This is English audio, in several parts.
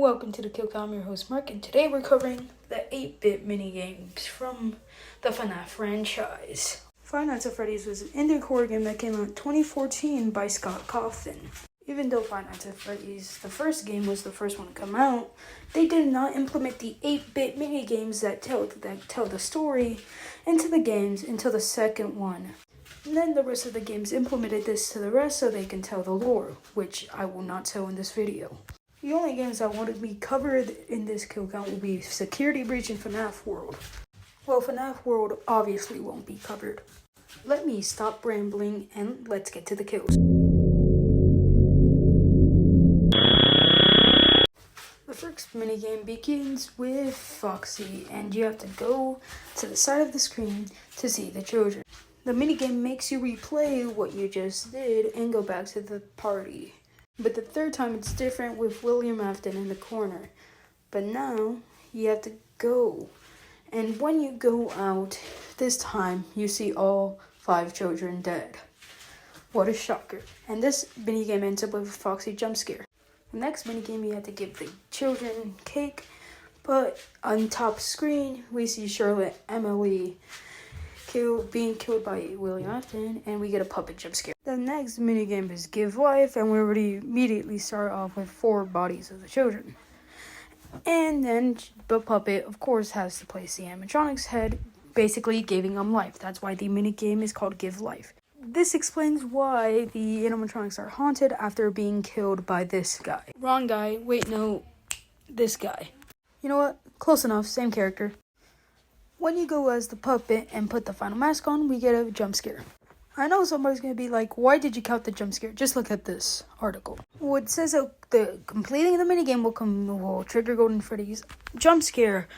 Welcome to the Kill Count. I'm your host Mark, and today we're covering the 8-bit minigames from the FNAF franchise. Five Nights at Freddy's was an indie horror game that came out in 2014 by Scott Cawthon. Even though Five Nights at Freddy's, the first game, was the first one to come out, they did not implement the 8-bit minigames that tell the story into the games until the second one. And then the rest of the games implemented this to the rest so they can tell the lore, which I will not tell in this video. The only games that want to be covered in this kill count will be Security Breach and FNAF World. Well, FNAF World obviously won't be covered. Let me stop rambling and let's get to the kills. The first minigame begins with Foxy, and you have to go to the side of the screen to see the children. The minigame makes you replay what you just did and go back to the party. But the third time it's different with William Afton in the corner. But now you have to go. And when you go out, this time you see all 5 children dead. What a shocker. And this minigame ends up with a Foxy jump scare. The next minigame, you have to give the children cake. But on top screen, we see Charlotte Emily being killed by William Afton, and we get a puppet jump scare. The next minigame is Give Life, and we already immediately start off with 4 bodies of the children. And then the puppet, of course, has to place the animatronic's head, basically giving them life. That's why the minigame is called Give Life. This explains why the animatronics are haunted after being killed by this guy. Wrong guy. Wait, no. This guy. You know what? Close enough. Same character. When you go as the puppet and put the final mask on, we get a jump scare. I know somebody's going to be like, why did you count the jump scare? Just look at this article. Well, it says the completing the minigame will trigger Golden Freddy's jump scare.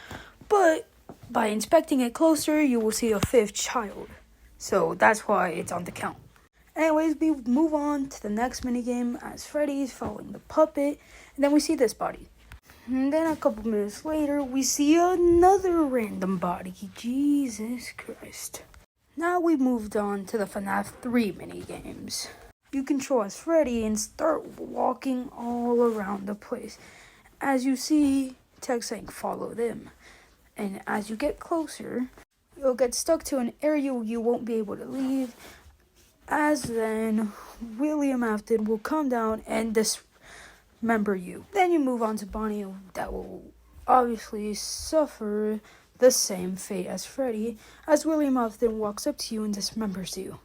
But by inspecting it closer, you will see a 5th child. So that's why it's on the count. Anyways, we move on to the next minigame as Freddy's following the puppet. And then we see this body. And then a couple minutes later, we see another random body. Jesus Christ. Now we moved on to the FNAF 3 minigames. You control as Freddy and start walking all around the place. As you see text saying follow them. And as you get closer, you'll get stuck to an area you won't be able to leave. As then, William Afton will come down and dismember you. Then you move on to Bonnie, that will obviously suffer the same fate as Freddy, as William Afton walks up to you and dismembers you.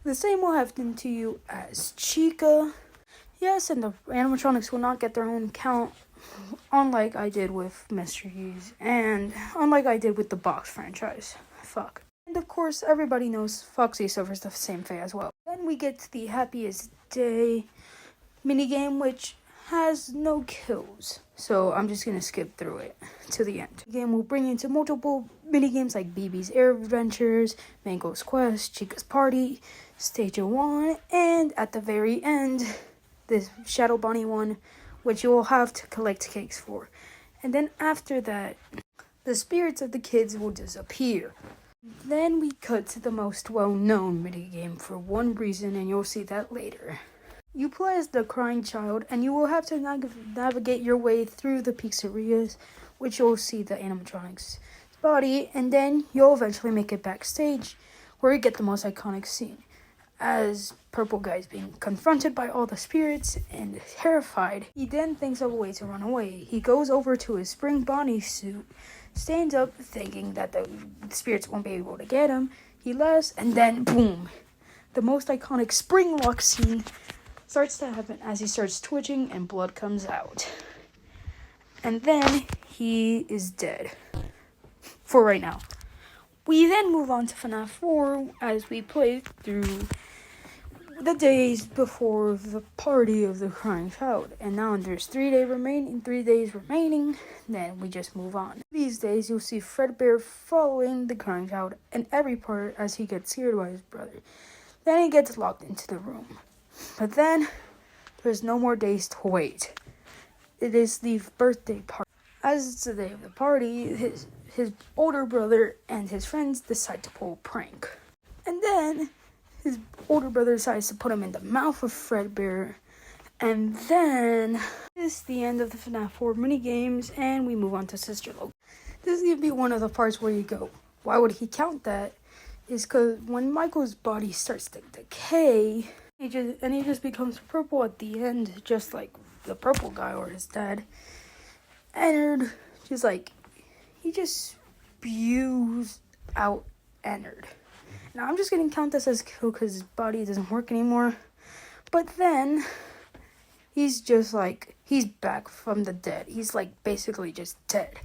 The same will happen to you as Chica. Yes, and the animatronics will not get their own count, unlike I did with Mysteries, and unlike I did with the Box franchise. Fuck. And of course, everybody knows Foxy suffers the same fate as well. Then we get to the Happiest Day minigame, which has no kills. So I'm just going to skip through it to the end. The game will bring you to multiple minigames like BB's Air Adventures, Mango's Quest, Chica's Party, Stage 1, and at the very end, this Shadow Bonnie one, which you will have to collect cakes for. And then after that, the spirits of the kids will disappear. Then we cut to the most well-known minigame for one reason, and you'll see that later. You play as the crying child, and you will have to navigate your way through the pizzerias, which you'll see the animatronics body, and then you'll eventually make it backstage, where you get the most iconic scene. As Purple Guy is being confronted by all the spirits and terrified, he then thinks of a way to run away. He goes over to his Spring Bonnie suit, stands up thinking that the spirits won't be able to get him. He laughs, and then boom! The most iconic spring lock scene starts to happen as he starts twitching and blood comes out. And then he is dead. For right now. We then move on to FNAF 4 as we play through the days before the party of the crying child. And now there's 3 days remaining, then we just move on. These days you'll see Fredbear following the crying child in every part as he gets scared by his brother. Then he gets locked into the room. But then, there's no more days to wait. It is the birthday party. As it's the day of the party, his older brother and his friends decide to pull a prank. And then, his older brother decides to put him in the mouth of Fredbear. And then, this is the end of the FNAF 4 minigames, and we move on to Sister Logan. This is going to be one of the parts where you go, why would he count that? Is because when Michael's body starts to decay, he just becomes purple at the end, just like the purple guy or his dad. Ennard, just like, he just spews out Ennard. Now I'm just going to count this as kill because his body doesn't work anymore. But then, he's just like, he's back from the dead. He's like basically just dead.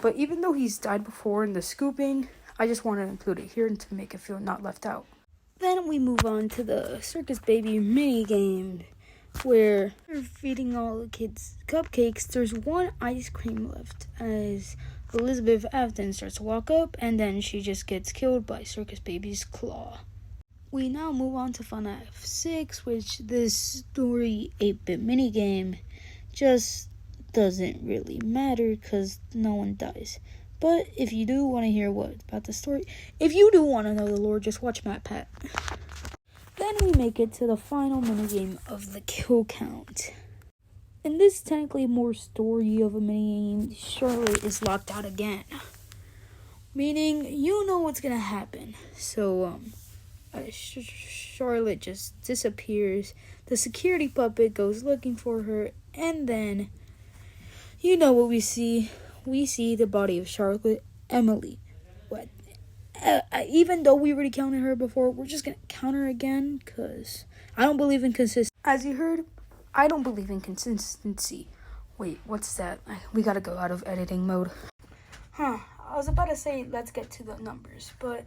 But even though he's died before in the scooping, I just want to include it here to make it feel not left out. Then we move on to the Circus Baby mini game, where they're feeding all the kids cupcakes. There's one ice cream left as Elizabeth Afton starts to walk up, and then she just gets killed by Circus Baby's claw. We now move on to FNAF 6, which this story 8-bit minigame just doesn't really matter because no one dies. But if you do want to hear what about the story, if you do want to know the lore, just watch Matt Pat. Then we make it to the final minigame of the kill count. And this is technically more story of a minigame. Charlotte is locked out again. Meaning, you know what's going to happen. So, Charlotte just disappears. The security puppet goes looking for her. And then, you know what we see. We see the body of Charlotte, Emily. What? Even though we already counted her before, we're just going to count her again. Because I don't believe in consistency. As you heard, I don't believe in consistency. Wait, what's that? We got to go out of editing mode. I was about to say, let's get to the numbers. But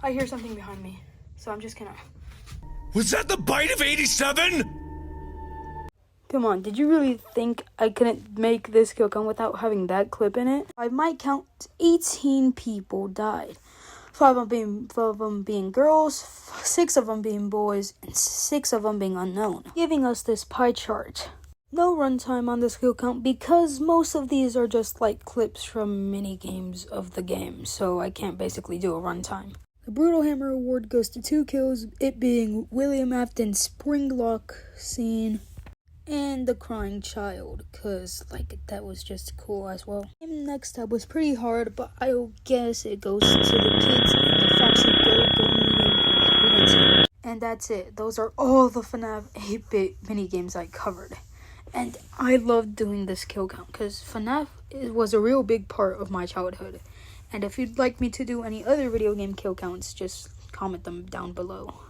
I hear something behind me. So I'm just going to... Was that the bite of 87? Come on, did you really think I couldn't make this kill count without having that clip in it? By my count, 18 people died. 5 of them being girls, 6 of them being boys, and 6 of them being unknown. Giving us this pie chart. No runtime on this kill count because most of these are just like clips from mini games of the game, so I can't basically do a runtime. The Brutal Hammer award goes to 2 kills, it being William Afton's spring lock scene and the crying child, because like that was just cool as well. And next up was pretty hard, but I guess it goes to the kids in the Foxy Go minigame. And that's it. Those are all the FNAF 8-bit minigames I covered. And I loved doing this kill count because FNAF was a real big part of my childhood. And if you'd like me to do any other video game kill counts, just comment them down below.